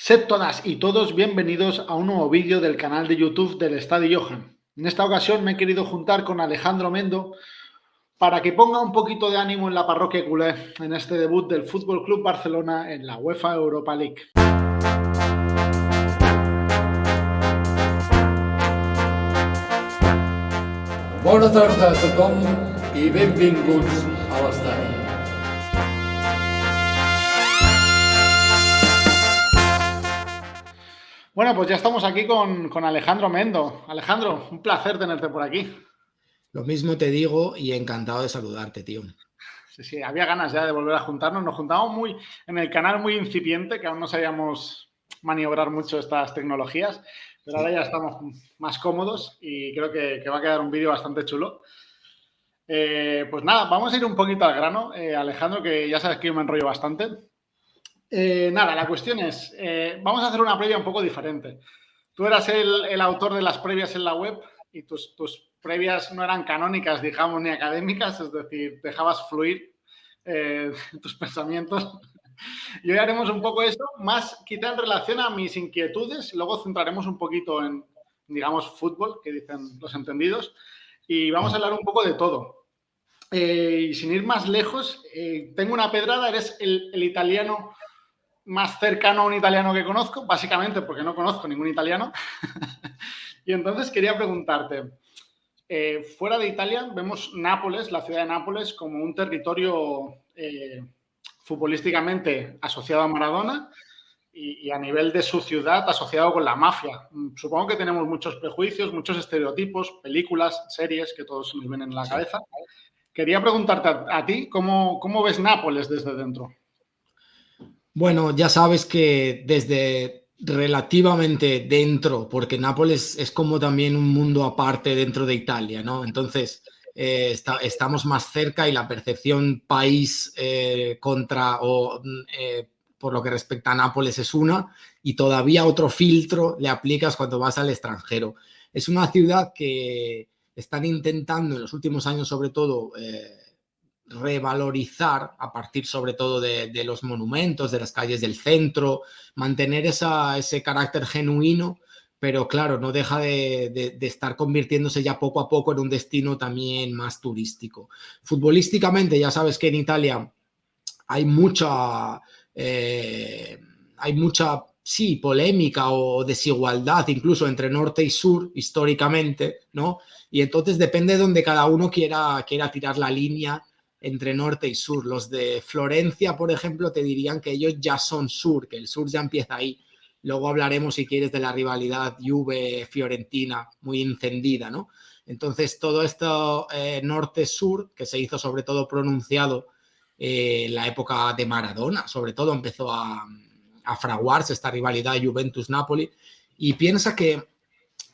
Sed todas y todos bienvenidos a un nuevo vídeo del canal de YouTube del Estadio Johan. En esta ocasión me he querido juntar con Alejandro Mendo para que ponga un poquito de ánimo en la parroquia culé en este debut del Fútbol Club Barcelona en la UEFA Europa League. Bona tarda a tothom i benvinguts a l'estadi. Bueno, pues ya estamos aquí con Alejandro Mendo. Alejandro, un placer tenerte por aquí. Lo mismo te digo y encantado de saludarte, tío. Sí, había ganas ya de volver a juntarnos. Nos juntamos en el canal muy incipiente, que aún no sabíamos maniobrar mucho estas tecnologías, pero ahora ya estamos más cómodos y creo que va a quedar un vídeo bastante chulo. Pues nada, vamos a ir un poquito al grano, Alejandro, que ya sabes que yo me enrollo bastante. Nada, la cuestión es, vamos a hacer una previa un poco diferente. Tú eras el autor de las previas en la web y tus previas no eran canónicas, digamos, ni académicas, es decir, dejabas fluir tus pensamientos. Y hoy haremos un poco eso, más quizá en relación a mis inquietudes, luego centraremos un poquito en, digamos, fútbol, que dicen los entendidos, y vamos a hablar un poco de todo. Y sin ir más lejos, tengo una pedrada, eres el italiano más cercano a un italiano que conozco, básicamente porque no conozco ningún italiano. Y entonces quería preguntarte, fuera de Italia vemos Nápoles, la ciudad de Nápoles, como un territorio futbolísticamente asociado a Maradona y a nivel de su ciudad asociado con la mafia. Supongo que tenemos muchos prejuicios, muchos estereotipos, películas, series que todos nos vienen en la cabeza. Quería preguntarte a ti, ¿cómo ves Nápoles desde dentro? Bueno, ya sabes que desde relativamente dentro, porque Nápoles es como también un mundo aparte dentro de Italia, ¿no? Entonces, estamos más cerca y la percepción país por lo que respecta a Nápoles es una, y todavía otro filtro le aplicas cuando vas al extranjero. Es una ciudad que están intentando en los últimos años, sobre todo, revalorizar a partir sobre todo de los monumentos, de las calles del centro, mantener ese carácter genuino, pero claro, no deja de estar convirtiéndose ya poco a poco en un destino también más turístico. Futbolísticamente, ya sabes que en Italia hay mucha sí, polémica o desigualdad incluso entre norte y sur históricamente, ¿no? Y entonces depende de donde cada uno quiera tirar la línea entre norte y sur. Los de Florencia, por ejemplo, te dirían que ellos ya son sur, que el sur ya empieza ahí. Luego hablaremos, si quieres, de la rivalidad Juve-Fiorentina, muy encendida, ¿no? Entonces, todo esto norte-sur, que se hizo sobre todo pronunciado en la época de Maradona, sobre todo empezó a fraguarse esta rivalidad Juventus-Napoli, y piensa que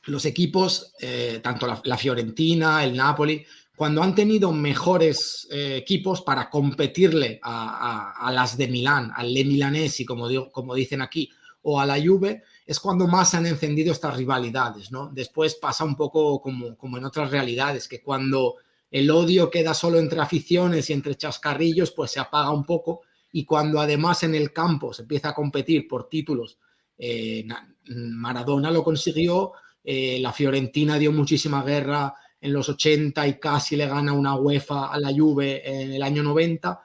los equipos, tanto la Fiorentina, el Napoli, cuando han tenido mejores equipos para competirle a las de Milán, al Le Milanesi, como dicen aquí, o a la Juve, es cuando más se han encendido estas rivalidades, ¿no? Después pasa un poco como en otras realidades, que cuando el odio queda solo entre aficiones y entre chascarrillos, pues se apaga un poco, y cuando además en el campo se empieza a competir por títulos, Maradona lo consiguió, la Fiorentina dio muchísima guerra en los 80 y casi le gana una UEFA a la Juve en el año 90.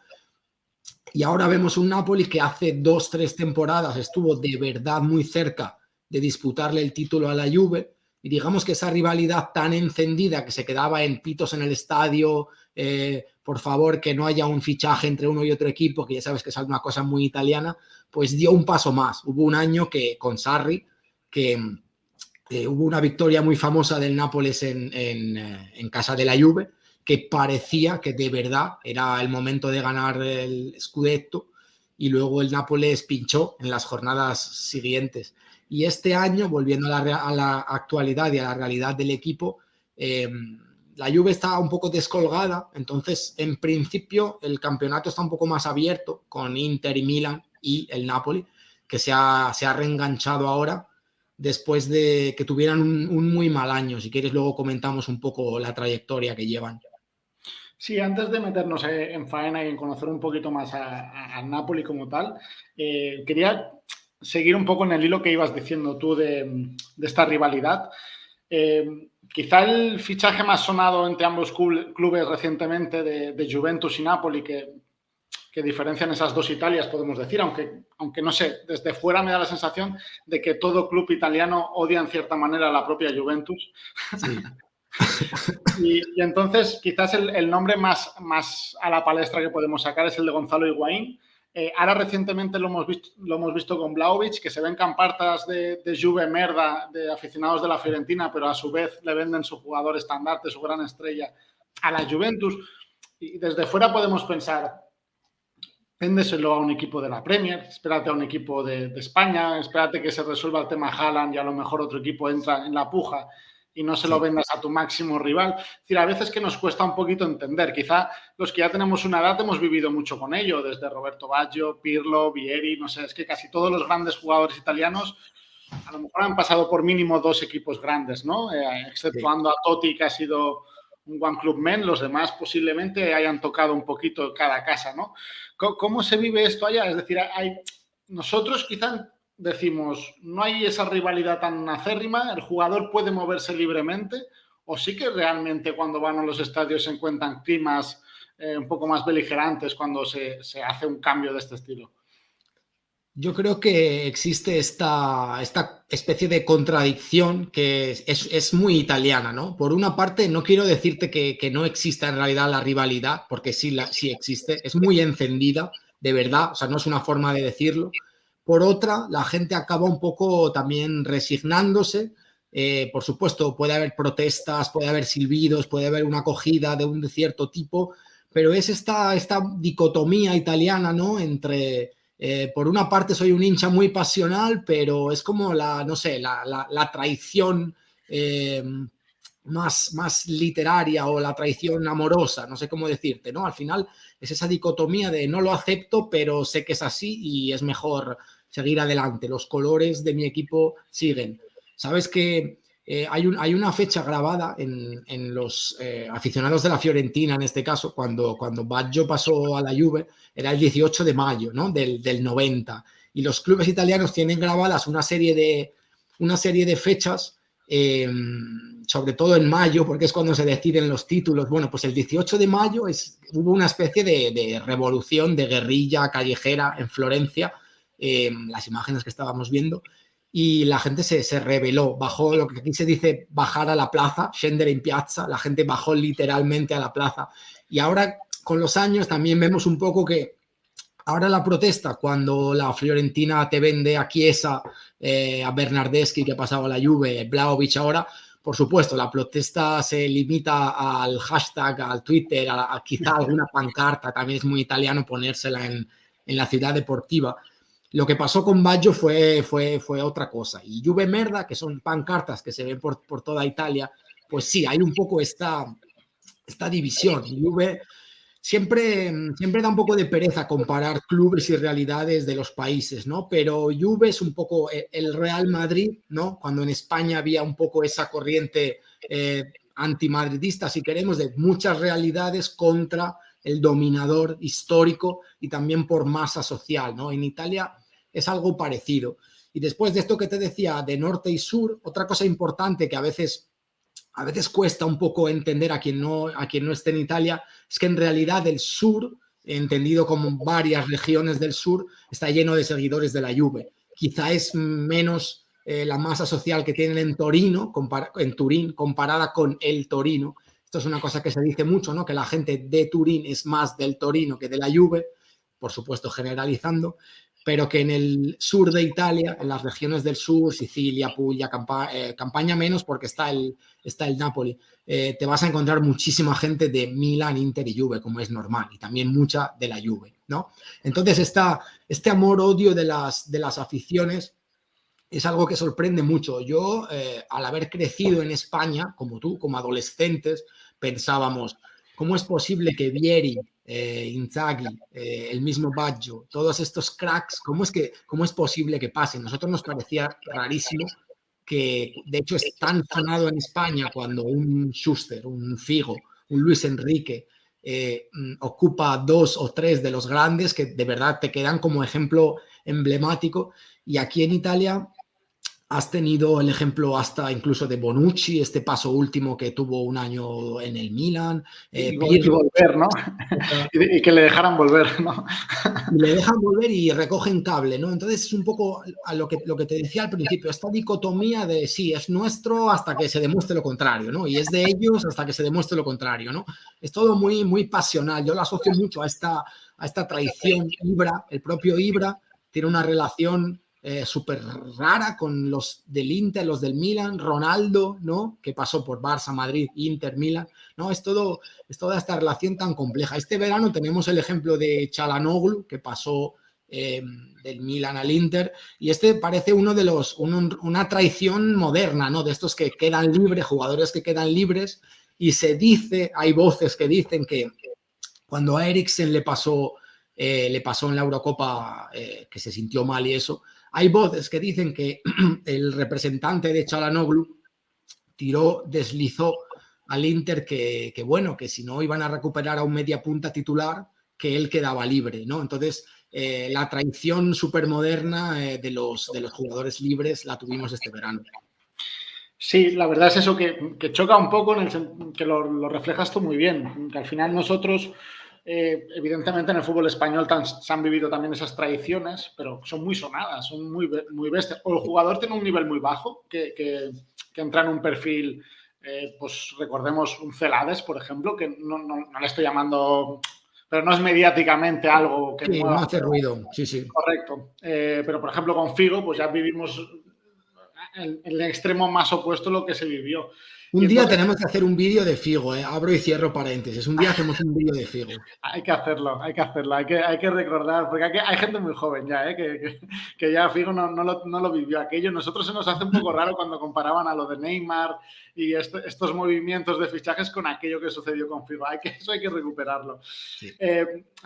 Y ahora vemos un Napoli que hace 2-3 temporadas estuvo de verdad muy cerca de disputarle el título a la Juve. Y digamos que esa rivalidad tan encendida que se quedaba en pitos en el estadio, por favor, que no haya un fichaje entre uno y otro equipo, que ya sabes que es una cosa muy italiana, pues dio un paso más. Hubo un año que con Sarri, que hubo una victoria muy famosa del Nápoles en casa de la Juve, que parecía que de verdad era el momento de ganar el Scudetto, y luego el Nápoles pinchó en las jornadas siguientes. Y este año, volviendo a la actualidad y a la realidad del equipo, la Juve está un poco descolgada, entonces en principio el campeonato está un poco más abierto con Inter y Milan y el Napoli, que se ha reenganchado ahora después de que tuvieran un muy mal año. Si quieres luego comentamos un poco la trayectoria que llevan. Sí, antes de meternos en faena y en conocer un poquito más al Napoli como tal, quería seguir un poco en el hilo que ibas diciendo tú de esta rivalidad. Quizá el fichaje más sonado entre ambos clubes recientemente de Juventus y Napoli, que diferencian esas dos Italias, podemos decir, aunque no sé, desde fuera me da la sensación de que todo club italiano odia en cierta manera a la propia Juventus. Sí. y entonces quizás el nombre más a la palestra que podemos sacar es el de Gonzalo Higuaín. Ahora recientemente lo hemos visto con Vlahovic, que se ven campartas de Juve merda de aficionados de la Fiorentina, pero a su vez le venden su jugador estandarte, su gran estrella, a la Juventus. Y desde fuera podemos pensar, véndeselo a un equipo de la Premier, espérate a un equipo de España, espérate que se resuelva el tema Haaland y a lo mejor otro equipo entra en la puja y no se lo vendas a tu máximo rival. Es decir, a veces que nos cuesta un poquito entender. Quizá los que ya tenemos una edad hemos vivido mucho con ello, desde Roberto Baggio, Pirlo, Vieri, no sé, es que casi todos los grandes jugadores italianos a lo mejor han pasado por mínimo 2 equipos grandes, ¿no? Exceptuando a Totti, que ha sido un one club man, los demás posiblemente hayan tocado un poquito cada casa, ¿no? ¿Cómo se vive esto allá? Es decir, nosotros quizás decimos, no hay esa rivalidad tan acérrima, el jugador puede moverse libremente, o sí que realmente cuando van a los estadios se encuentran climas un poco más beligerantes cuando se hace un cambio de este estilo. Yo creo que existe esta especie de contradicción que es muy italiana, ¿no? Por una parte, no quiero decirte que no exista en realidad la rivalidad, porque sí existe, es muy encendida, de verdad, o sea, no es una forma de decirlo. Por otra, la gente acaba un poco también resignándose. Por supuesto, puede haber protestas, puede haber silbidos, puede haber una acogida de un cierto tipo, pero es esta dicotomía italiana, ¿no? Entre... por una parte soy un hincha muy pasional, pero es como la traición más literaria o la traición amorosa, no sé cómo decirte, ¿no? Al final es esa dicotomía de no lo acepto, pero sé que es así y es mejor seguir adelante. Los colores de mi equipo siguen. Sabes que hay una fecha grabada en los aficionados de la Fiorentina, en este caso, cuando Baggio pasó a la Juve, era el 18 de mayo, ¿no? del 90. Y los clubes italianos tienen grabadas una serie de fechas, sobre todo en mayo, porque es cuando se deciden los títulos. Bueno, pues el 18 de mayo hubo una especie de revolución, de guerrilla callejera en Florencia, las imágenes que estábamos viendo, y la gente se rebeló, bajó, lo que aquí se dice bajar a la plaza, scendere in piazza, la gente bajó literalmente a la plaza. Y ahora, con los años, también vemos un poco que ahora la protesta, cuando la Fiorentina te vende a Chiesa, a Bernardeschi, que ha pasado a la Juve, Vlahovic ahora, por supuesto, la protesta se limita al hashtag, al Twitter, a quizá alguna pancarta, también es muy italiano ponérsela en la ciudad deportiva. Lo que pasó con Baggio fue otra cosa. Y Juve merda, que son pancartas que se ven por toda Italia, pues sí, hay un poco esta división. Juve siempre da un poco de pereza comparar clubes y realidades de los países, ¿no? Pero Juve es un poco el Real Madrid, ¿no? Cuando en España había un poco esa corriente antimadridista, si queremos, de muchas realidades contra el dominador histórico y también por masa social, ¿no? En Italia es algo parecido. Y después de esto que te decía de norte y sur, otra cosa importante que a veces cuesta un poco entender a quien no esté en Italia, es que en realidad el sur, entendido como varias regiones del sur, está lleno de seguidores de la Juve. Quizá es menos la masa social que tienen en Turín comparada con el Torino. Esto es una cosa que se dice mucho, ¿no? Que la gente de Turín es más del Torino que de la Juve, por supuesto generalizando, pero que en el sur de Italia, en las regiones del sur, Sicilia, Puglia, Campania menos, porque está el Napoli, te vas a encontrar muchísima gente de Milan, Inter y Juve, como es normal, y también mucha de la Juve, ¿no? Entonces, este amor-odio de las aficiones es algo que sorprende mucho. Yo, al haber crecido en España, como tú, como adolescentes, pensábamos, ¿cómo es posible que Vieri, Inzaghi, el mismo Baggio, todos estos cracks, ¿cómo es posible que pasen? A nosotros nos parecía rarísimo que, de hecho, es tan sonado en España cuando un Schuster, un Figo, un Luis Enrique ocupa 2 o 3 de los grandes que de verdad te quedan como ejemplo emblemático. Y aquí en Italia has tenido el ejemplo hasta incluso de Bonucci, este paso último que tuvo un año en el Milan. Y Pirlo, volver, ¿no? Y que le dejaran volver, ¿no? Y le dejan volver y recogen cable, ¿no? Entonces es un poco a lo que te decía al principio, esta dicotomía de sí, es nuestro hasta que se demuestre lo contrario, ¿no? Y es de ellos hasta que se demuestre lo contrario, ¿no? Es todo muy, muy pasional. Yo lo asocio mucho a esta traición. Ibra, el propio Ibra, tiene una relación súper rara con los del Inter, los del Milan, Ronaldo, ¿no? Que pasó por Barça, Madrid, Inter, Milan, ¿no? Es toda esta relación tan compleja. Este verano tenemos el ejemplo de Çalhanoğlu, que pasó del Milan al Inter, y este parece una traición moderna, ¿no? De estos que quedan libres, jugadores que quedan libres, y se dice, hay voces que dicen que cuando a Eriksen le pasó en la Eurocopa que se sintió mal y eso, hay voces que dicen que el representante de Çalhanoğlu deslizó al Inter que bueno, que si no iban a recuperar a un media punta titular, que él quedaba libre, ¿no? Entonces, la traición supermoderna de los jugadores libres la tuvimos este verano. Sí, la verdad es eso que choca un poco, que lo reflejas tú muy bien, que al final nosotros, evidentemente en el fútbol español se han vivido también esas tradiciones, pero son muy sonadas, son muy, muy bestias. O el jugador tiene un nivel muy bajo, que entra en un perfil, pues recordemos un Celades, por ejemplo, que no le estoy llamando, pero no es mediáticamente algo que sí, mueva. No hace ruido, sí, sí. Correcto. Pero, por ejemplo, con Figo, pues ya vivimos el extremo más opuesto a lo que se vivió. Un día tenemos que hacer un vídeo de Figo, abro y cierro paréntesis. Un día hacemos un vídeo de Figo. Hay que hacerlo, hay que recordar, porque hay gente muy joven ya, que ya Figo no lo vivió aquello. Nosotros se nos hace un poco raro cuando comparaban a lo de Neymar y estos movimientos de fichajes con aquello que sucedió con Figo. Eso hay que recuperarlo. Sí.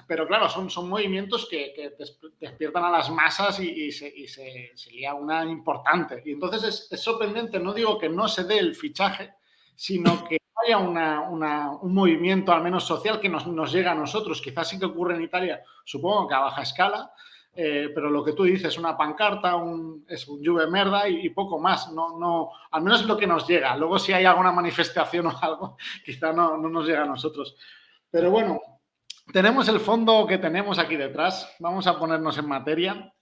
Pero claro, son movimientos que despiertan a las masas y se lía una importante. Y entonces es sorprendente, no digo que no se dé el fichaje, sino que haya un movimiento, al menos social, que nos llega a nosotros. Quizás sí que ocurre en Italia, supongo que a baja escala, pero lo que tú dices, una pancarta, es un Juve merda y poco más. No, al menos es lo que nos llega. Luego, si hay alguna manifestación o algo, quizá no nos llega a nosotros. Pero bueno, tenemos el fondo que tenemos aquí detrás. Vamos a ponernos en materia.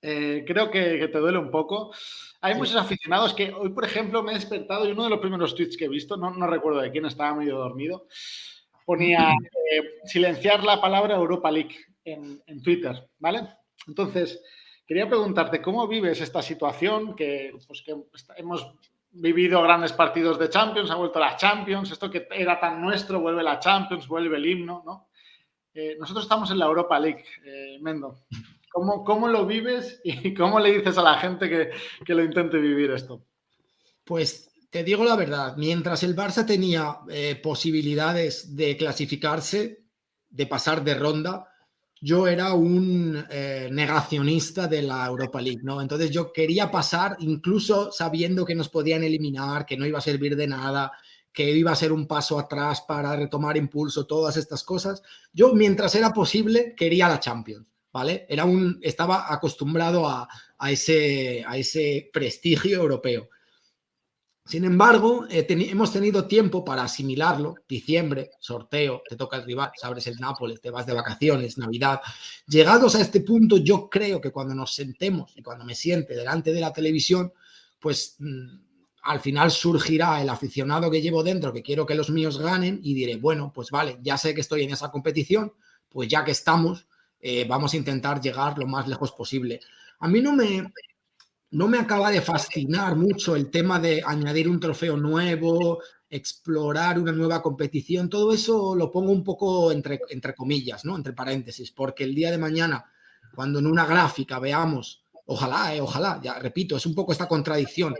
Creo que te duele un poco. Hay muchos aficionados que hoy, por ejemplo, me he despertado y uno de los primeros tweets que he visto, no recuerdo de quién, estaba medio dormido, ponía silenciar la palabra Europa League en Twitter, ¿vale? Entonces, quería preguntarte, ¿cómo vives esta situación? Que hemos vivido grandes partidos de Champions, ha vuelto la Champions, esto que era tan nuestro, vuelve la Champions, vuelve el himno, ¿no? Nosotros estamos en la Europa League, Mendo. ¿Cómo lo vives y cómo le dices a la gente que lo intente vivir esto? Pues te digo la verdad, mientras el Barça tenía posibilidades de clasificarse, de pasar de ronda, yo era un negacionista de la Europa League, ¿no? Entonces yo quería pasar, incluso sabiendo que nos podían eliminar, que no iba a servir de nada, que iba a ser un paso atrás para retomar impulso, todas estas cosas. Yo, mientras era posible, quería la Champions. ¿Vale? Estaba acostumbrado a ese prestigio europeo. Sin embargo, hemos tenido tiempo para asimilarlo. Diciembre, sorteo, te toca el rival, abres el Nápoles, te vas de vacaciones, Navidad. Llegados a este punto, yo creo que cuando nos sentemos y cuando me siente delante de la televisión, pues al final surgirá el aficionado que llevo dentro, que quiero que los míos ganen, y diré, bueno, pues vale, ya sé que estoy en esa competición, pues ya que estamos, vamos a intentar llegar lo más lejos posible. A mí no me acaba de fascinar mucho el tema de añadir un trofeo nuevo, explorar una nueva competición. Todo eso lo pongo un poco entre comillas, ¿no? Entre paréntesis, porque el día de mañana, cuando en una gráfica veamos, ojalá, ya repito, es un poco esta contradicción,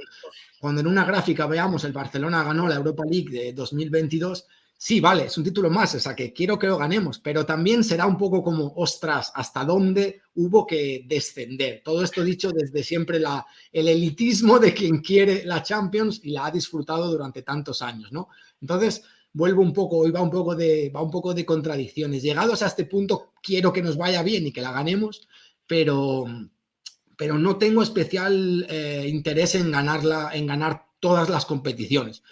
cuando en una gráfica veamos el Barcelona ganó la Europa League de 2022, sí, vale, es un título más, o sea, que quiero que lo ganemos, pero también será un poco como, ostras, ¿hasta dónde hubo que descender? Todo esto dicho desde siempre el elitismo de quien quiere la Champions y la ha disfrutado durante tantos años, ¿no? Entonces, vuelvo un poco, hoy va un poco de contradicciones. Llegados a este punto, quiero que nos vaya bien y que la ganemos, pero pero no tengo especial interés en ganar todas las competiciones.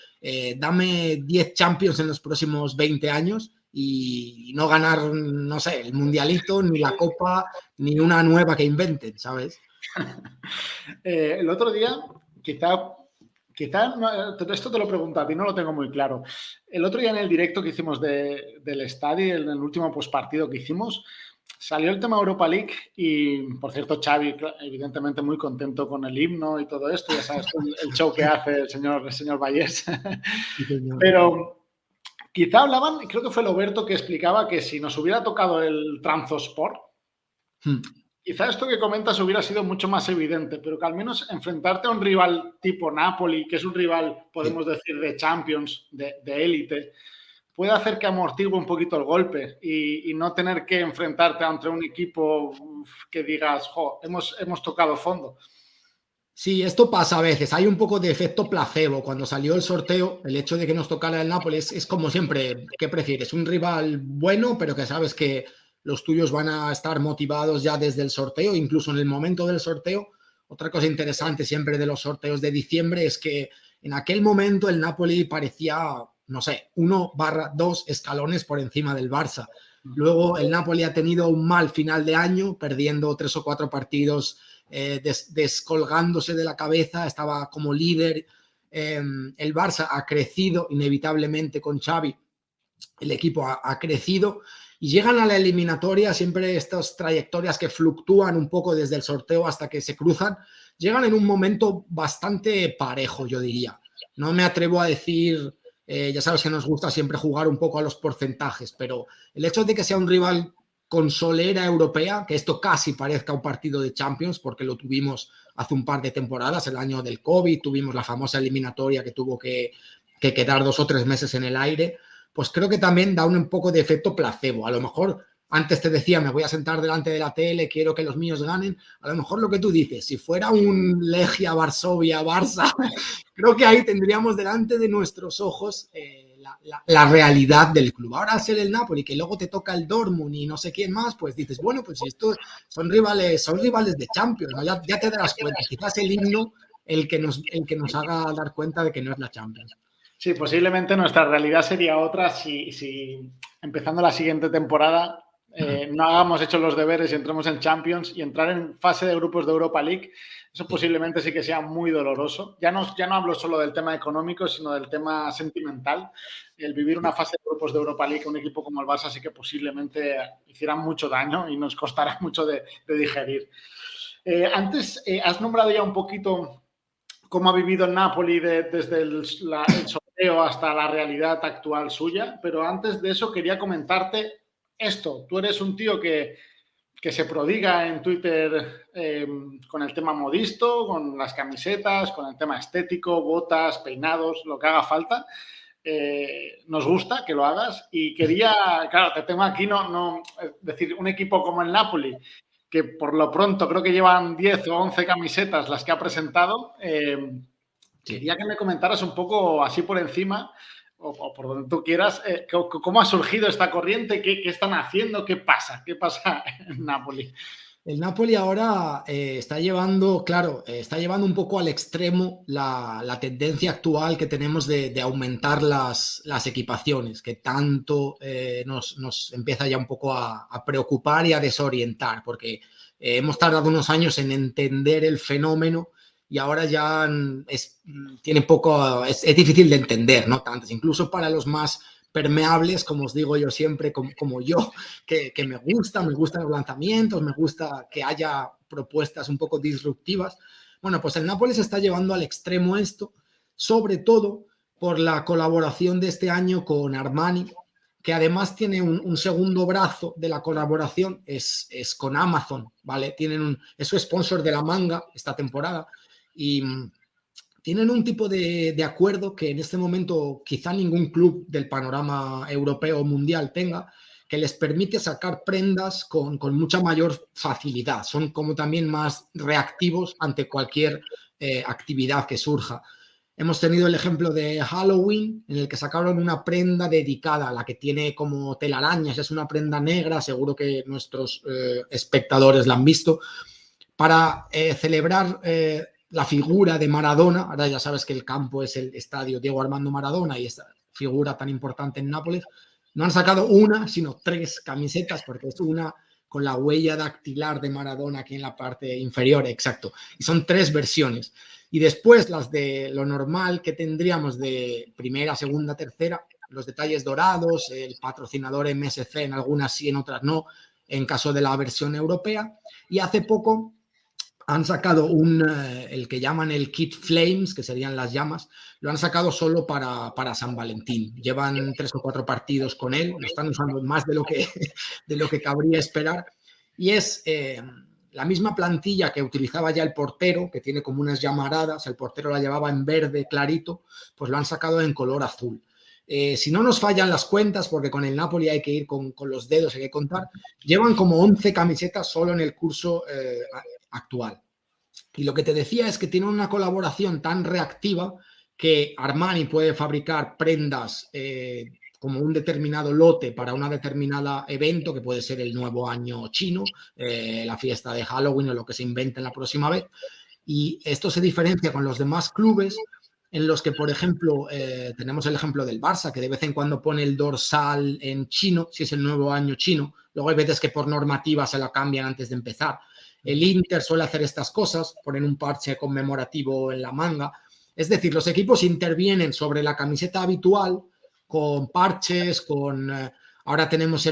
Dame 10 Champions en los próximos 20 años y no ganar, no sé, el Mundialito, ni la Copa, ni una nueva que inventen, ¿sabes? El otro día, quizá esto te lo pregunto a ti, no lo tengo muy claro. El otro día en el directo que hicimos del estadio, en el último postpartido que hicimos, salió el tema Europa League y, por cierto, Xavi, evidentemente muy contento con el himno y todo esto, ya sabes, el show que hace el señor Vallés. Sí, señor. Pero quizá hablaban, creo que fue Loberto que explicaba que si nos hubiera tocado el Trabzonspor, quizá esto que comentas hubiera sido mucho más evidente, pero que al menos enfrentarte a un rival tipo Napoli, que es un rival, podemos decir, de Champions, de élite, puede hacer que amortigue un poquito el golpe y no tener que enfrentarte ante un equipo que digas, jo, hemos tocado fondo. Sí, esto pasa a veces. Hay un poco de efecto placebo. Cuando salió el sorteo, el hecho de que nos tocara el Nápoles es como siempre. ¿Qué prefieres? Un rival bueno, pero que sabes que los tuyos van a estar motivados ya desde el sorteo, incluso en el momento del sorteo. Otra cosa interesante siempre de los sorteos de diciembre es que en aquel momento el Napoli parecía, no sé, 1/2 escalones por encima del Barça. Luego el Napoli ha tenido un mal final de año, perdiendo 3 o 4 partidos, descolgándose de la cabeza, estaba como líder. El Barça ha crecido inevitablemente con Xavi, el equipo ha crecido y llegan a la eliminatoria, siempre estas trayectorias que fluctúan un poco desde el sorteo hasta que se cruzan, llegan en un momento bastante parejo, yo diría. No me atrevo a decir, ya sabes que nos gusta siempre jugar un poco a los porcentajes, pero el hecho de que sea un rival con solera europea, que esto casi parezca un partido de Champions, porque lo tuvimos hace un par de temporadas, el año del COVID, tuvimos la famosa eliminatoria que tuvo que quedar 2 o 3 meses en el aire, pues creo que también da un poco de efecto placebo. A lo mejor antes te decía, me voy a sentar delante de la tele, quiero que los míos ganen. A lo mejor lo que tú dices, si fuera un Legia, Varsovia, Barça, creo que ahí tendríamos delante de nuestros ojos la realidad del club. Ahora ser el Napoli, que luego te toca el Dortmund y no sé quién más, pues dices, bueno, pues estos son rivales de Champions, ¿no? Ya te darás cuenta. Quizás el himno el que nos haga dar cuenta de que no es la Champions. Sí, posiblemente nuestra realidad sería otra si empezando la siguiente temporada no hagamos hecho los deberes y entremos en Champions y entrar en fase de grupos de Europa League. Eso posiblemente sí que sea muy doloroso. Ya no hablo solo del tema económico, sino del tema sentimental. El vivir una fase de grupos de Europa League, un equipo como el Barça sí que posiblemente hiciera mucho daño y nos costará mucho de digerir. Antes has nombrado ya un poquito cómo ha vivido el Napoli desde el sorteo hasta la realidad actual suya, pero antes de eso quería comentarte esto. Tú eres un tío que se prodiga en Twitter con el tema modisto, con las camisetas, con el tema estético, botas, peinados, lo que haga falta. Nos gusta que lo hagas y quería, claro, te tengo aquí, es decir, un equipo como el Napoli, que por lo pronto creo que llevan 10 o 11 camisetas las que ha presentado. Quería que me comentaras un poco así por encima, o por donde tú quieras, cómo ha surgido esta corriente, qué están haciendo, qué pasa en Napoli. El Napoli ahora está llevando un poco al extremo la tendencia actual que tenemos de aumentar las equipaciones, que tanto nos empieza ya un poco a preocupar y a desorientar, porque hemos tardado unos años en entender el fenómeno y ahora ya es difícil de entender, ¿no? Tanto, incluso para los más permeables, como os digo yo siempre, como yo, que me gustan los lanzamientos, me gusta que haya propuestas un poco disruptivas. Bueno, pues el Nápoles está llevando al extremo esto, sobre todo por la colaboración de este año con Armani, que además tiene un segundo brazo de la colaboración, es con Amazon, ¿vale? Es su sponsor de la manga esta temporada y tienen un tipo de acuerdo que en este momento quizá ningún club del panorama europeo o mundial tenga, que les permite sacar prendas con mucha mayor facilidad. Son como también más reactivos ante cualquier actividad que surja. Hemos tenido el ejemplo de Halloween, en el que sacaron una prenda dedicada, la que tiene como telarañas, es una prenda negra, seguro que nuestros espectadores la han visto, para celebrar la figura de Maradona. Ahora ya sabes que el campo es el estadio Diego Armando Maradona y esta figura tan importante en Nápoles. No han sacado una, sino 3 camisetas, porque es una con la huella dactilar de Maradona aquí en la parte inferior, exacto. Y son 3 versiones. Y después las de lo normal que tendríamos de primera, segunda, tercera, los detalles dorados, el patrocinador MSC en algunas sí, en otras no, en caso de la versión europea. Y hace poco han sacado el que llaman el Kit Flames, que serían las llamas, lo han sacado solo para San Valentín. Llevan 3 o 4 partidos con él, lo están usando más de lo que cabría esperar. Y es la misma plantilla que utilizaba ya el portero, que tiene como unas llamaradas, el portero la llevaba en verde clarito, pues lo han sacado en color azul. Si no nos fallan las cuentas, porque con el Napoli hay que ir con los dedos, hay que contar, llevan como 11 camisetas solo en el curso actual. Y lo que te decía es que tiene una colaboración tan reactiva que Armani puede fabricar prendas como un determinado lote para una determinada evento, que puede ser el nuevo año chino, la fiesta de Halloween o lo que se invente la próxima vez. Y esto se diferencia con los demás clubes en los que, por ejemplo, tenemos el ejemplo del Barça, que de vez en cuando pone el dorsal en chino, si es el nuevo año chino. Luego hay veces que por normativa se la cambian antes de empezar. El Inter suele hacer estas cosas, ponen un parche conmemorativo en la manga. Es decir, los equipos intervienen sobre la camiseta habitual con parches, ahora tenemos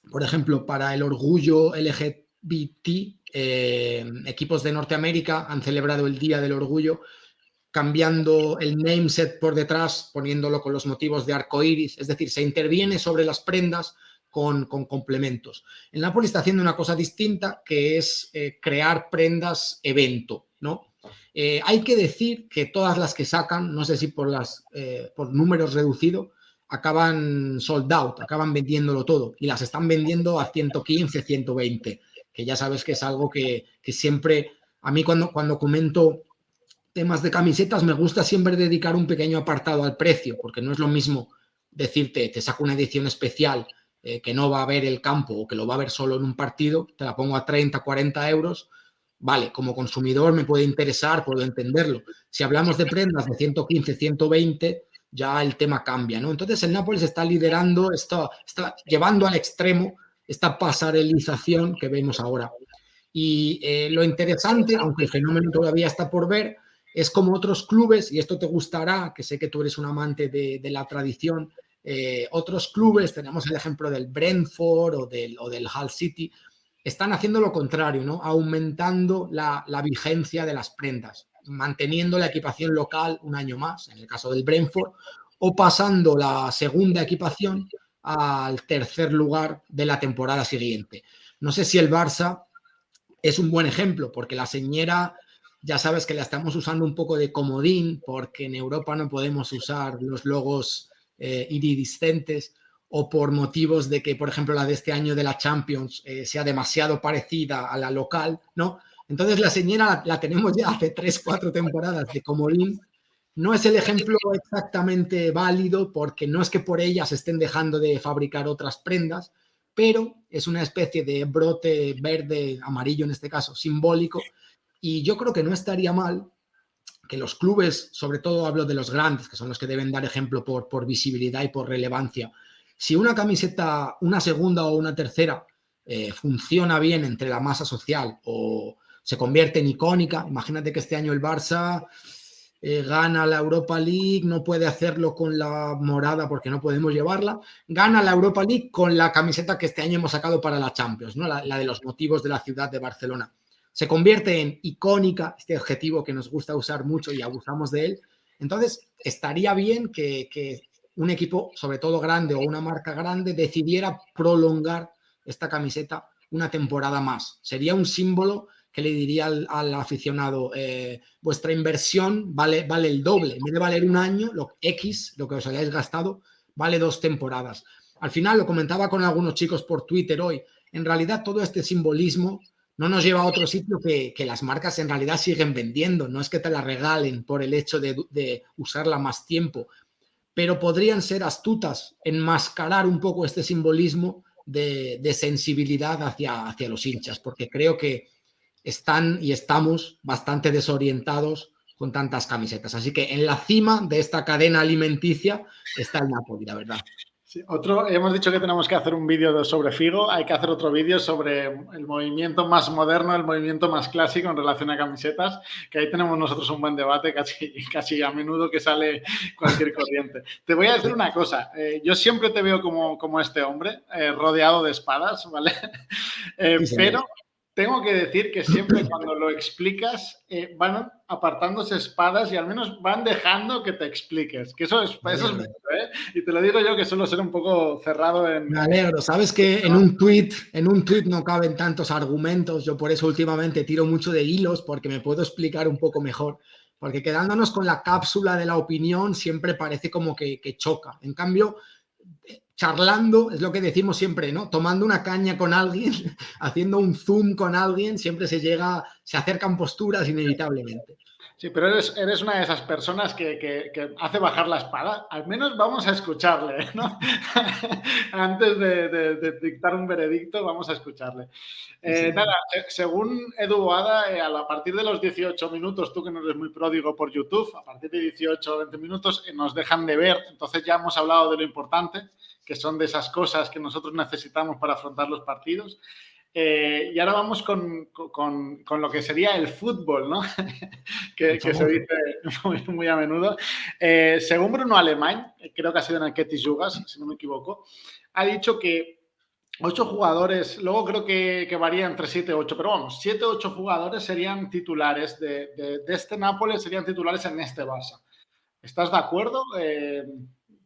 por ejemplo, para el orgullo LGBT, equipos de Norteamérica han celebrado el Día del Orgullo cambiando el nameset por detrás, poniéndolo con los motivos de arcoíris. Es decir, se interviene sobre las prendas con complementos. El Napoli está haciendo una cosa distinta, que es crear prendas evento, ¿no? Hay que decir que todas las que sacan, no sé si por números reducidos, acaban sold out, acaban vendiéndolo todo y las están vendiendo a 115, 120, que ya sabes que es algo que siempre, a mí cuando comento temas de camisetas me gusta siempre dedicar un pequeño apartado al precio, porque no es lo mismo decirte, te saco una edición especial que no va a ver el campo o que lo va a ver solo en un partido, te la pongo a 30, 40 euros, vale, como consumidor me puede interesar, puedo entenderlo. Si hablamos de prendas de 115, 120, ya el tema cambia, ¿no? Entonces el Nápoles está liderando, está llevando al extremo esta pasarelización que vemos ahora. Y lo interesante, aunque el fenómeno todavía está por ver, es como otros clubes, y esto te gustará, que sé que tú eres un amante de la tradición, otros clubes, tenemos el ejemplo del Brentford o del Hull City, están haciendo lo contrario, ¿no? Aumentando la vigencia de las prendas, manteniendo la equipación local un año más, en el caso del Brentford, o pasando la segunda equipación al tercer lugar de la temporada siguiente. No sé si el Barça es un buen ejemplo, porque la señera ya sabes que la estamos usando un poco de comodín, porque en Europa no podemos usar los logos iridiscentes, o por motivos de que, por ejemplo, la de este año de la Champions sea demasiado parecida a la local, ¿no? Entonces la señera la tenemos ya hace 3-4 temporadas de comodín. No es el ejemplo exactamente válido, porque no es que por ella se estén dejando de fabricar otras prendas, pero es una especie de brote verde, amarillo en este caso, simbólico, y yo creo que no estaría mal que los clubes, sobre todo hablo de los grandes, que son los que deben dar ejemplo por visibilidad y por relevancia, si una camiseta, una segunda o una tercera, funciona bien entre la masa social o se convierte en icónica, imagínate que este año el Barça gana la Europa League, no puede hacerlo con la morada porque no podemos llevarla, gana la Europa League con la camiseta que este año hemos sacado para la Champions, ¿no? la de los motivos de la ciudad de Barcelona. Se convierte en icónica, este adjetivo que nos gusta usar mucho y abusamos de él. Entonces, estaría bien que un equipo, sobre todo grande o una marca grande, decidiera prolongar esta camiseta una temporada más. Sería un símbolo que le diría al aficionado, vuestra inversión vale el doble. En vez de valer un año, lo que os hayáis gastado, vale 2 temporadas. Al final, lo comentaba con algunos chicos por Twitter hoy, en realidad todo este simbolismo no nos lleva a otro sitio que las marcas en realidad siguen vendiendo. No es que te la regalen por el hecho de usarla más tiempo, pero podrían ser astutas, enmascarar un poco este simbolismo de sensibilidad hacia los hinchas, porque creo que están y estamos bastante desorientados con tantas camisetas. Así que en la cima de esta cadena alimenticia está el Napoli, la verdad. Sí, hemos dicho que tenemos que hacer un vídeo sobre Figo, hay que hacer otro vídeo sobre el movimiento más moderno, el movimiento más clásico en relación a camisetas, que ahí tenemos nosotros un buen debate casi a menudo que sale cualquier corriente. Te voy a decir una cosa, yo siempre te veo como este hombre, rodeado de espadas, ¿vale? Pero tengo que decir que siempre cuando lo explicas van apartándose espadas y al menos van dejando que te expliques. Que eso es mucho, ¿eh? Y te lo digo yo que suelo ser un poco cerrado en... Me alegro. Sabes que en un tuit no caben tantos argumentos. Yo por eso últimamente tiro mucho de hilos porque me puedo explicar un poco mejor. Porque quedándonos con la cápsula de la opinión siempre parece como que choca. En cambio, charlando, es lo que decimos siempre, ¿no? Tomando una caña con alguien, haciendo un zoom con alguien, siempre se acercan posturas inevitablemente. Sí, pero eres una de esas personas que hace bajar la espada. Al menos vamos a escucharle, ¿no? Antes de dictar un veredicto, vamos a escucharle. Nada, según Edu Boada, a partir de los 18 minutos, tú que no eres muy pródigo por YouTube, a partir de 18 o 20 minutos nos dejan de ver. Entonces ya hemos hablado de lo importante, que son de esas cosas que nosotros necesitamos para afrontar los partidos. Y ahora vamos con lo que sería el fútbol, ¿no? que se dice muy a menudo. Según Bruno Alemany, creo que ha sido en el Ketty Jugas, si no me equivoco, ha dicho que 8 jugadores, luego creo que varía entre 7 y 8, pero vamos, 7 o 8 jugadores serían titulares de este Nápoles, serían titulares en este Barça. ¿Estás de acuerdo?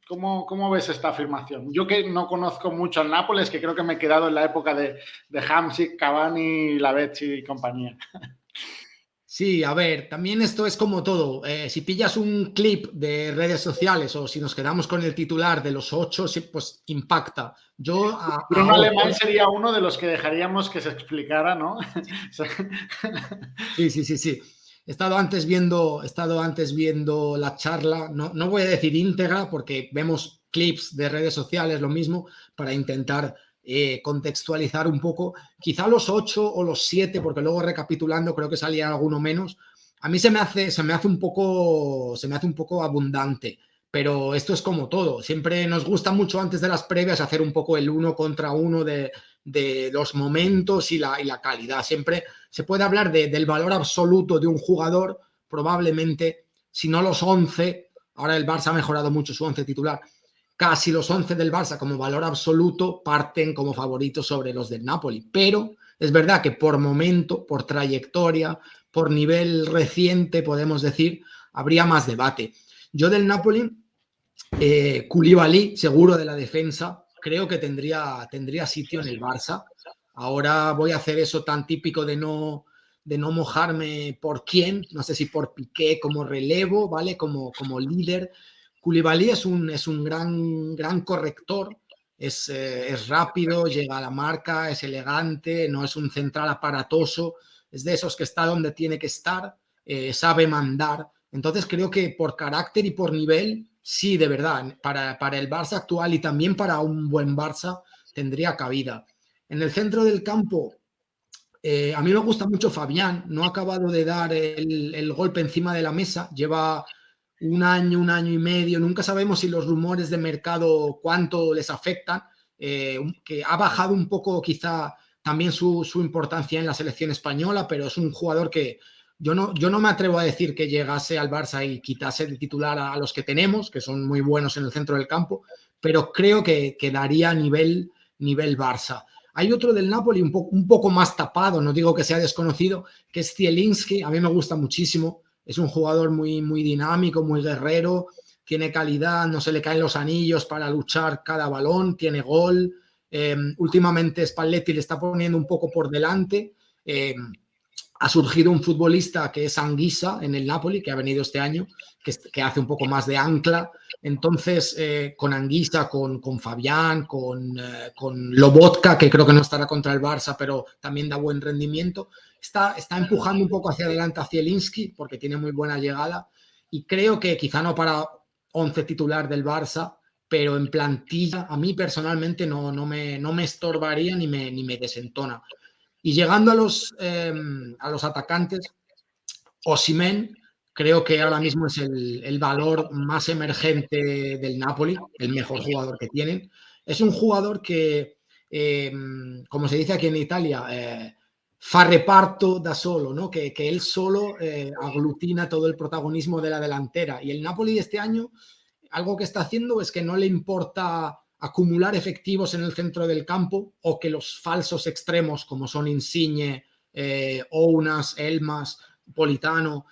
¿Cómo ves esta afirmación? Yo que no conozco mucho al Nápoles, que creo que me he quedado en la época de Hamsik, Cavani, Lavezzi y compañía. Sí, a ver, también esto es como todo. Si pillas un clip de redes sociales o si nos quedamos con el titular de los 8, pues impacta. Bruno Alemany sería uno de los que dejaríamos que se explicara, ¿no? Sí. He estado antes viendo la charla, no voy a decir íntegra porque vemos clips de redes sociales, lo mismo, para intentar contextualizar un poco. Quizá los 8 o los 7, porque luego recapitulando creo que salía alguno menos. A mí se me hace un poco abundante, pero esto es como todo. Siempre nos gusta mucho antes de las previas hacer un poco el 1 contra 1 de los momentos y la calidad. Siempre se puede hablar del valor absoluto de un jugador, probablemente, si no los 11, ahora el Barça ha mejorado mucho su 11 titular, casi los 11 del Barça como valor absoluto parten como favoritos sobre los del Napoli. Pero es verdad que por momento, por trayectoria, por nivel reciente, podemos decir, habría más debate. Yo del Napoli, Koulibaly, seguro de la defensa, creo que tendría sitio en el Barça. Ahora voy a hacer eso tan típico de no mojarme por quién, no sé si por Piqué como relevo, ¿vale? Como líder. Koulibaly es un gran corrector, es rápido, llega a la marca, es elegante, no es un central aparatoso, es de esos que está donde tiene que estar, sabe mandar. Entonces creo que por carácter y por nivel, sí, de verdad, para el Barça actual y también para un buen Barça tendría cabida. En el centro del campo, a mí me gusta mucho Fabián, no ha acabado de dar el golpe encima de la mesa, lleva un año y medio, nunca sabemos si los rumores de mercado cuánto les afectan, que ha bajado un poco quizá también su importancia en la selección española, pero es un jugador que yo no me atrevo a decir que llegase al Barça y quitase de titular a los que tenemos, que son muy buenos en el centro del campo, pero creo que daría nivel Barça. Hay otro del Napoli un poco más tapado, no digo que sea desconocido, que es Zielinski, a mí me gusta muchísimo. Es un jugador muy dinámico, muy guerrero, tiene calidad, no se le caen los anillos para luchar cada balón, tiene gol. Últimamente Spalletti le está poniendo un poco por delante. Ha surgido un futbolista que es Anguissa en el Napoli, que ha venido este año, que hace un poco más de ancla. Entonces, con Anguissa, con Fabián, con Lobotka, que creo que no estará contra el Barça, pero también da buen rendimiento, está empujando un poco hacia adelante a Zielinski, porque tiene muy buena llegada, y creo que quizá no para 11 titular del Barça, pero en plantilla, a mí personalmente no me estorbaría ni me desentona. Y llegando a los atacantes, Osimhen creo que ahora mismo es el valor más emergente del Napoli, el mejor jugador que tienen. Es un jugador que, como se dice aquí en Italia, fa reparto da solo, ¿no? Que él solo aglutina todo el protagonismo de la delantera. Y el Napoli de este año, algo que está haciendo es que no le importa acumular efectivos en el centro del campo o que los falsos extremos, como son Insigne, Ounas, Elmas, Politano,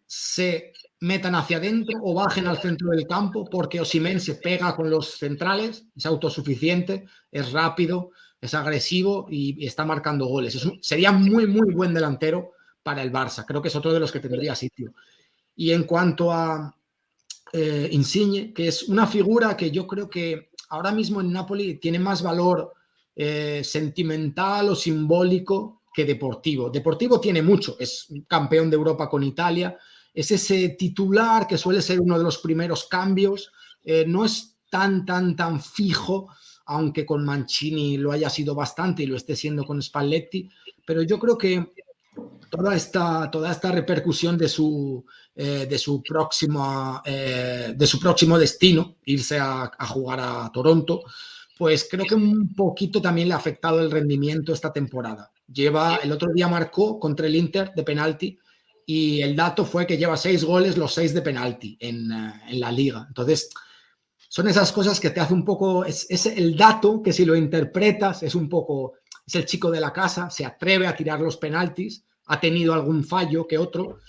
se metan hacia adentro o bajen al centro del campo, porque Osimhen se pega con los centrales, es autosuficiente, es rápido, es agresivo y está marcando goles. Sería muy, muy buen delantero para el Barça. Creo que es otro de los que tendría sitio. Y en cuanto a Insigne, que es una figura que yo creo que ahora mismo en Napoli tiene más valor sentimental o simbólico que deportivo. Deportivo tiene mucho, es campeón de Europa con Italia, es ese titular que suele ser uno de los primeros cambios, no es tan fijo, aunque con Mancini lo haya sido bastante y lo esté siendo con Spalletti, pero yo creo que toda esta repercusión de su próximo destino, irse a jugar a Toronto, pues creo que un poquito también le ha afectado el rendimiento esta temporada. El otro día marcó contra el Inter de penalti y el dato fue que lleva 6 goles, los 6 de penalti en la liga. Entonces, son esas cosas que te hace un poco, es el dato que si lo interpretas es un poco, es el chico de la casa, se atreve a tirar los penaltis, ha tenido algún fallo que otro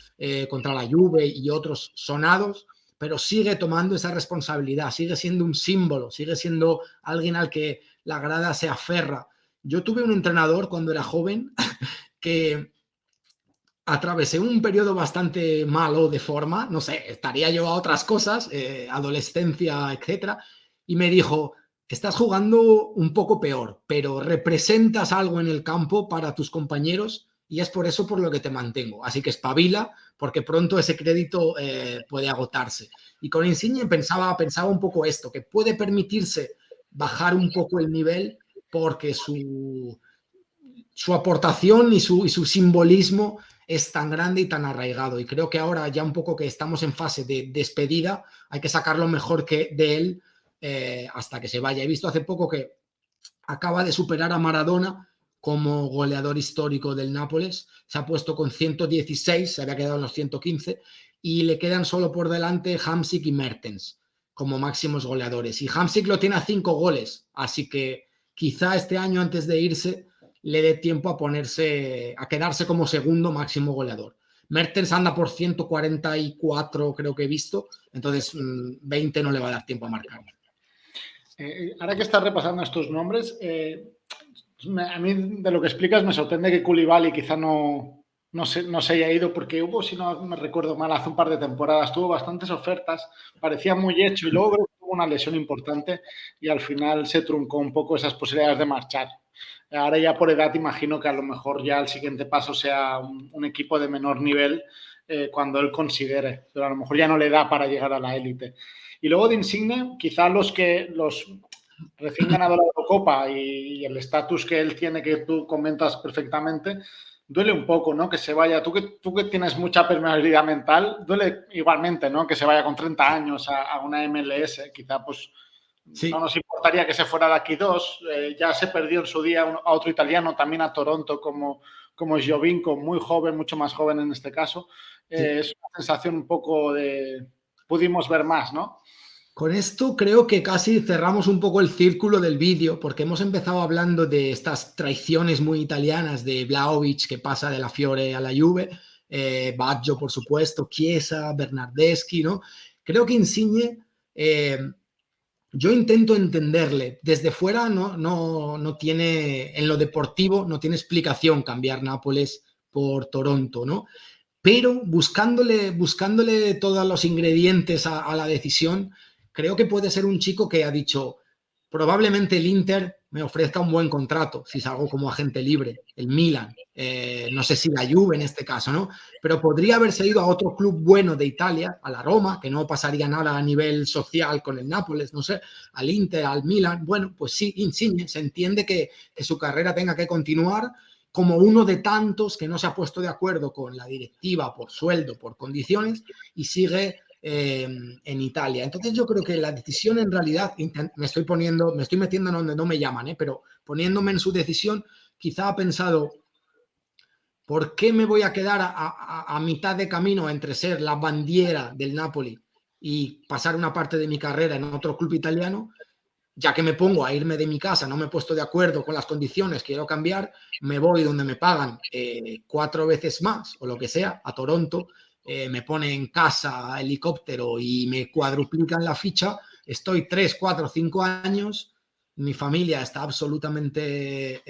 contra la Juve y otros sonados, pero sigue tomando esa responsabilidad, sigue siendo un símbolo, sigue siendo alguien al que la grada se aferra. Yo tuve un entrenador cuando era joven que atravesé un periodo bastante malo de forma, no sé, estaría yo a otras cosas, adolescencia, etcétera, y me dijo, estás jugando un poco peor, pero representas algo en el campo para tus compañeros y es por eso por lo que te mantengo. Así que espabila, porque pronto ese crédito puede agotarse. Y con Insigne pensaba un poco esto, que puede permitirse bajar un poco el nivel porque su aportación y su simbolismo es tan grande y tan arraigado. Y creo que ahora ya un poco que estamos en fase de despedida, hay que sacar lo mejor de él hasta que se vaya. He visto hace poco que acaba de superar a Maradona como goleador histórico del Nápoles. Se ha puesto con 116, se había quedado en los 115, y le quedan solo por delante Hamsik y Mertens como máximos goleadores. Y Hamsik lo tiene a 5 goles, así que quizá este año antes de irse le dé tiempo a quedarse como segundo máximo goleador. Mertens anda por 144, creo que he visto, entonces 20 no le va a dar tiempo a marcar. Ahora que estás repasando estos nombres, a mí de lo que explicas me sorprende que Koulibaly quizá no se haya ido, porque hubo, si no me recuerdo mal, hace un par de temporadas tuvo bastantes ofertas, parecía muy hecho y luego tuvo una lesión importante y al final se truncó un poco esas posibilidades de marchar. Ahora ya por edad imagino que a lo mejor ya el siguiente paso sea un equipo de menor nivel cuando él considere, pero a lo mejor ya no le da para llegar a la élite. Y luego de Insigne, quizá los recién ganado la Eurocopa y el estatus que él tiene, que tú comentas perfectamente, duele un poco, ¿no? Que se vaya, tú que tienes mucha permeabilidad mental, duele igualmente, ¿no? Que se vaya con 30 años a una MLS, quizá pues sí. No nos importaría que se fuera de aquí 2, ya se perdió en su día a otro italiano, también a Toronto, como Giovinco, muy joven, mucho más joven en este caso. Sí. Es una sensación un poco de pudimos ver más, ¿no? Con esto creo que casi cerramos un poco el círculo del vídeo, porque hemos empezado hablando de estas traiciones muy italianas de Vlahovic, que pasa de la Fiore a la Juve, Baggio, por supuesto, Chiesa, Bernardeschi, ¿no? Creo que Insigne, yo intento entenderle. Desde fuera no tiene, en lo deportivo, no tiene explicación cambiar Nápoles por Toronto, ¿no? Pero buscándole todos los ingredientes a la decisión, creo que puede ser un chico que ha dicho, probablemente el Inter me ofrezca un buen contrato si salgo como agente libre, el Milan, no sé si la Juve en este caso, ¿no? Pero podría haberse ido a otro club bueno de Italia, a la Roma, que no pasaría nada a nivel social con el Nápoles, no sé, al Inter, al Milan. Bueno, pues sí, Insigne, se entiende que su carrera tenga que continuar como uno de tantos que no se ha puesto de acuerdo con la directiva por sueldo, por condiciones, y sigue en Italia. Entonces yo creo que la decisión en realidad, me estoy metiendo en donde no me llaman, pero poniéndome en su decisión, quizá ha pensado, ¿por qué me voy a quedar a mitad de camino entre ser la bandiera del Napoli y pasar una parte de mi carrera en otro club italiano? Ya que me pongo a irme de mi casa, no me he puesto de acuerdo con las condiciones, quiero cambiar, me voy donde me pagan 4 veces más o lo que sea, a Toronto, me ponen casa, helicóptero y me cuadruplican la ficha, estoy 3, 4, 5 años, mi familia está absolutamente,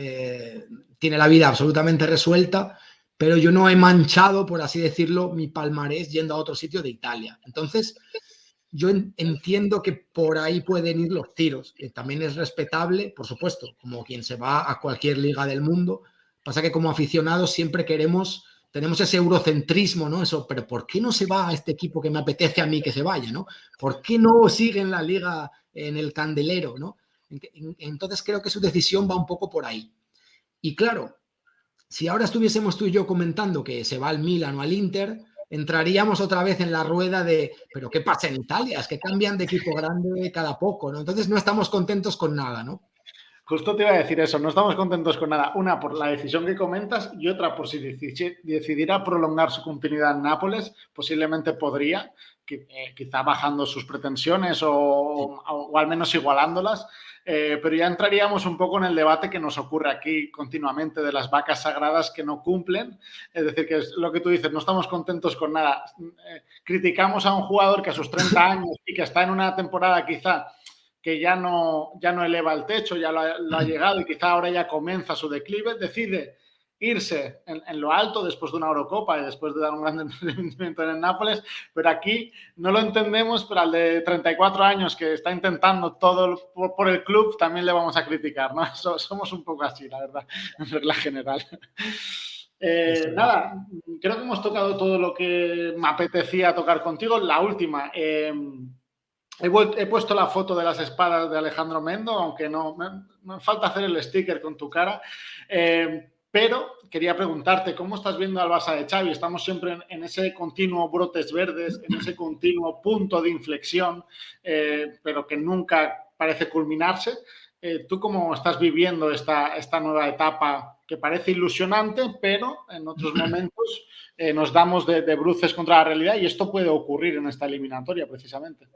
tiene la vida absolutamente resuelta, pero yo no he manchado, por así decirlo, mi palmarés yendo a otro sitio de Italia. Entonces, yo entiendo que por ahí pueden ir los tiros, que también es respetable, por supuesto, como quien se va a cualquier liga del mundo. Pasa que como aficionados siempre tenemos ese eurocentrismo, ¿no? Eso, pero ¿por qué no se va a este equipo que me apetece a mí que se vaya, ¿no? ¿Por qué no sigue en la liga, en el candelero, ¿no? Entonces creo que su decisión va un poco por ahí. Y claro, si ahora estuviésemos tú y yo comentando que se va al Milan o al Inter, entraríamos otra vez en la rueda de, pero ¿qué pasa en Italia? Es que cambian de equipo grande cada poco, ¿no? Entonces no estamos contentos con nada, ¿no? Justo te iba a decir eso, no estamos contentos con nada. Una, por la decisión que comentas, y otra, por si decidiera prolongar su continuidad en Nápoles, posiblemente podría, quizá bajando sus pretensiones o al menos igualándolas, pero ya entraríamos un poco en el debate que nos ocurre aquí continuamente de las vacas sagradas que no cumplen. Es decir, que es lo que tú dices, no estamos contentos con nada. Criticamos a un jugador que a sus 30 años y que está en una temporada quizá que ya no eleva el techo, ya lo ha llegado y quizá ahora ya comienza su declive, decide irse en lo alto después de una Eurocopa y después de dar un gran rendimiento en el Nápoles, pero aquí no lo entendemos, pero al de 34 años que está intentando todo por el club también le vamos a criticar, ¿no? Somos un poco así, la verdad, en regla general. Nada, creo que hemos tocado todo lo que me apetecía tocar contigo. La última, he puesto la foto de las espadas de Alejandro Mendo, aunque no me falta hacer el sticker con tu cara, pero quería preguntarte, ¿cómo estás viendo al Barça de Xavi? Estamos siempre en ese continuo brotes verdes, en ese continuo punto de inflexión, pero que nunca parece culminarse. ¿Tú cómo estás viviendo esta nueva etapa que parece ilusionante, pero en otros momentos nos damos de bruces contra la realidad y esto puede ocurrir en esta eliminatoria precisamente?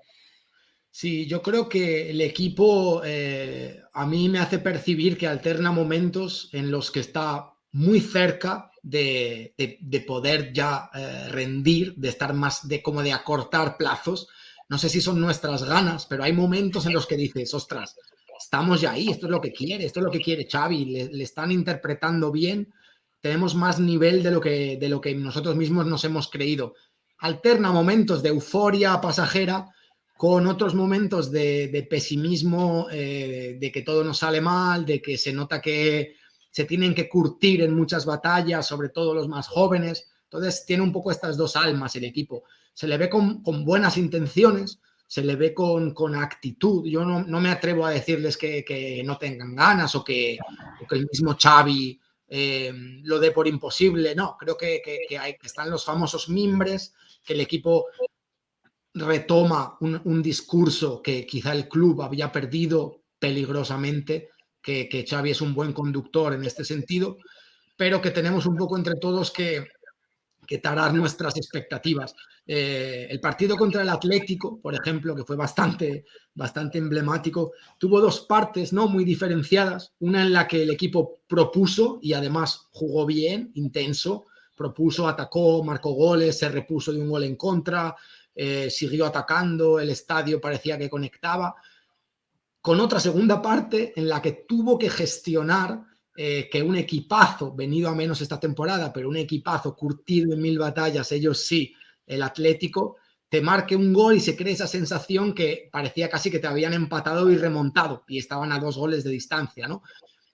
Sí, yo creo que el equipo a mí me hace percibir que alterna momentos en los que está muy cerca de poder ya rendir, de estar más como de acortar plazos. No sé si son nuestras ganas, pero hay momentos en los que dices, ostras, estamos ya ahí, esto es lo que quiere, esto es lo que quiere Xavi, le están interpretando bien, tenemos más nivel de lo que nosotros mismos nos hemos creído. Alterna momentos de euforia pasajera con otros momentos de pesimismo, de que todo nos sale mal, de que se nota que se tienen que curtir en muchas batallas, sobre todo los más jóvenes. Entonces tiene un poco estas dos almas el equipo. Se le ve con buenas intenciones, se le ve con actitud. Yo no me atrevo a decirles que no tengan ganas o que el mismo Xavi lo dé por imposible. No, creo que están los famosos mimbres, que el equipo retoma un discurso que quizá el club había perdido peligrosamente, que Xavi es un buen conductor en este sentido, pero que tenemos un poco entre todos que tarar nuestras expectativas. El partido contra el Atlético, por ejemplo, que fue bastante emblemático, tuvo dos partes, ¿no?, muy diferenciadas. Una en la que el equipo propuso y además jugó bien, intenso, propuso, atacó, marcó goles, se repuso de un gol en contra, siguió atacando, el estadio parecía que conectaba, con otra segunda parte en la que tuvo que gestionar que un equipazo, venido a menos esta temporada, pero un equipazo curtido en 1000 batallas, ellos sí, el Atlético, te marque un gol y se cree esa sensación que parecía casi que te habían empatado y remontado y estaban a 2 goles de distancia, ¿no?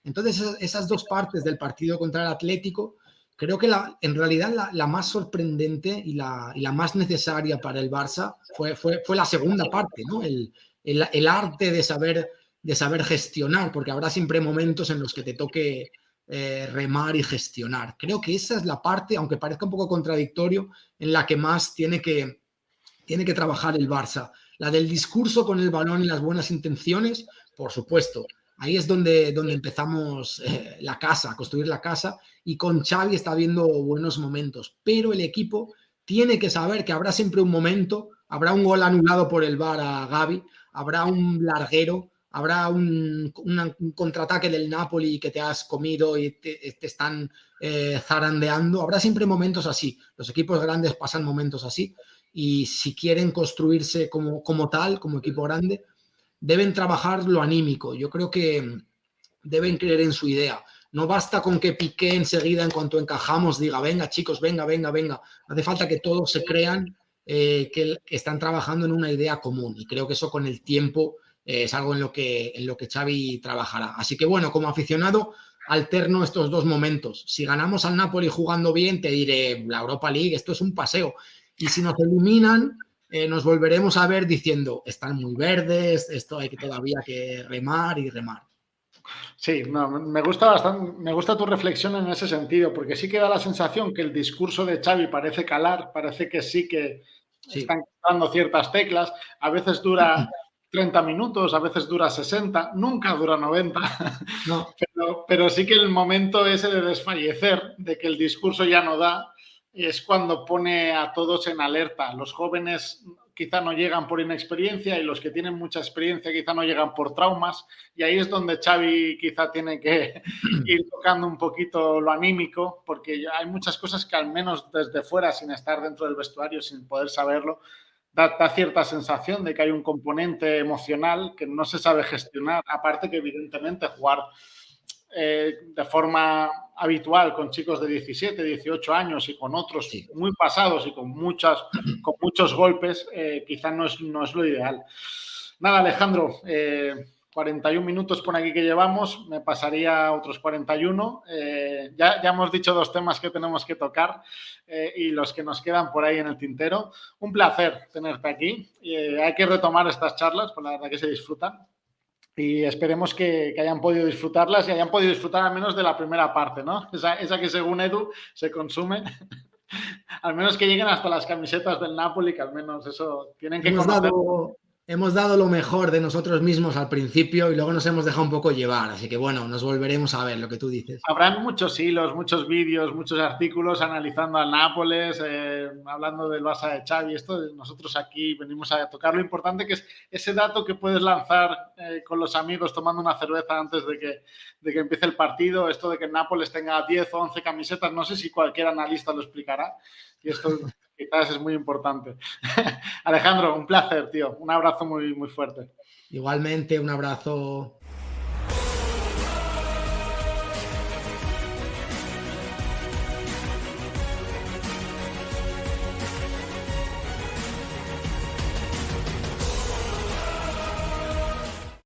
Entonces esas dos partes del partido contra el Atlético, creo que en realidad la más sorprendente y la más necesaria para el Barça fue la segunda parte, ¿no? El arte de saber gestionar, porque habrá siempre momentos en los que te toque remar y gestionar. Creo que esa es la parte, aunque parezca un poco contradictorio, en la que más tiene que trabajar el Barça. La del discurso con el balón y las buenas intenciones, por supuesto. Ahí es donde empezamos la casa, a construir la casa, y con Xavi está viendo buenos momentos, pero el equipo tiene que saber que habrá siempre un momento, habrá un gol anulado por el VAR a Gavi, habrá un larguero, habrá un contraataque del Napoli que te has comido y te están zarandeando, habrá siempre momentos así. Los equipos grandes pasan momentos así, y si quieren construirse como tal, como equipo grande, deben trabajar lo anímico. Yo creo que deben creer en su idea. No basta con que Piqué enseguida, en cuanto encajamos, diga, venga chicos, venga. Hace falta que todos se crean que están trabajando en una idea común, y creo que eso con el tiempo es algo en lo que Xavi trabajará. Así que bueno, como aficionado, alterno estos dos momentos. Si ganamos al Napoli jugando bien, te diré, la Europa League, esto es un paseo. Y si nos eliminan, nos volveremos a ver diciendo, están muy verdes, esto hay que todavía que remar y remar. Sí, no, me gusta bastante, me gusta tu reflexión en ese sentido, porque sí que da la sensación que el discurso de Xavi parece calar, parece que sí que Sí. están dando ciertas teclas, a veces dura 30 minutos, a veces dura 60, nunca dura 90, No, pero sí que el momento ese de desfallecer, de que el discurso ya no da, es cuando pone a todos en alerta. Los jóvenes quizá no llegan por inexperiencia, y los que tienen mucha experiencia quizá no llegan por traumas, y ahí es donde Xavi quizá tiene que ir tocando un poquito lo anímico, porque hay muchas cosas que al menos desde fuera, sin estar dentro del vestuario, sin poder saberlo, da cierta sensación de que hay un componente emocional que no se sabe gestionar, aparte que evidentemente jugar de forma habitual con chicos de 17, 18 años y con otros sí. muy pasados y con muchos golpes, quizá no es lo ideal. Nada, Alejandro, 41 minutos por aquí que llevamos, me pasaría otros 41. Ya hemos dicho dos temas que tenemos que tocar y los que nos quedan por ahí en el tintero. Un placer tenerte aquí. Hay que retomar estas charlas, pues la verdad que se disfrutan. Y esperemos que hayan podido disfrutarlas y hayan podido disfrutar al menos de la primera parte, ¿no? Esa que según Edu se consume. Al menos que lleguen hasta las camisetas del Napoli, que al menos eso tienen que conocer. Hemos dado lo mejor de nosotros mismos al principio y luego nos hemos dejado un poco llevar. Así que bueno, nos volveremos a ver lo que tú dices. Habrán muchos hilos, muchos vídeos, muchos artículos analizando al Nápoles, hablando del Barça de Xavi. Esto nosotros aquí venimos a tocar lo importante, que es ese dato que puedes lanzar con los amigos tomando una cerveza antes de que empiece el partido. Esto de que el Nápoles tenga 10 o 11 camisetas, no sé si cualquier analista lo explicará. Y esto quizás es muy importante. Alejandro, un placer, tío. Un abrazo muy, muy fuerte. Igualmente, un abrazo.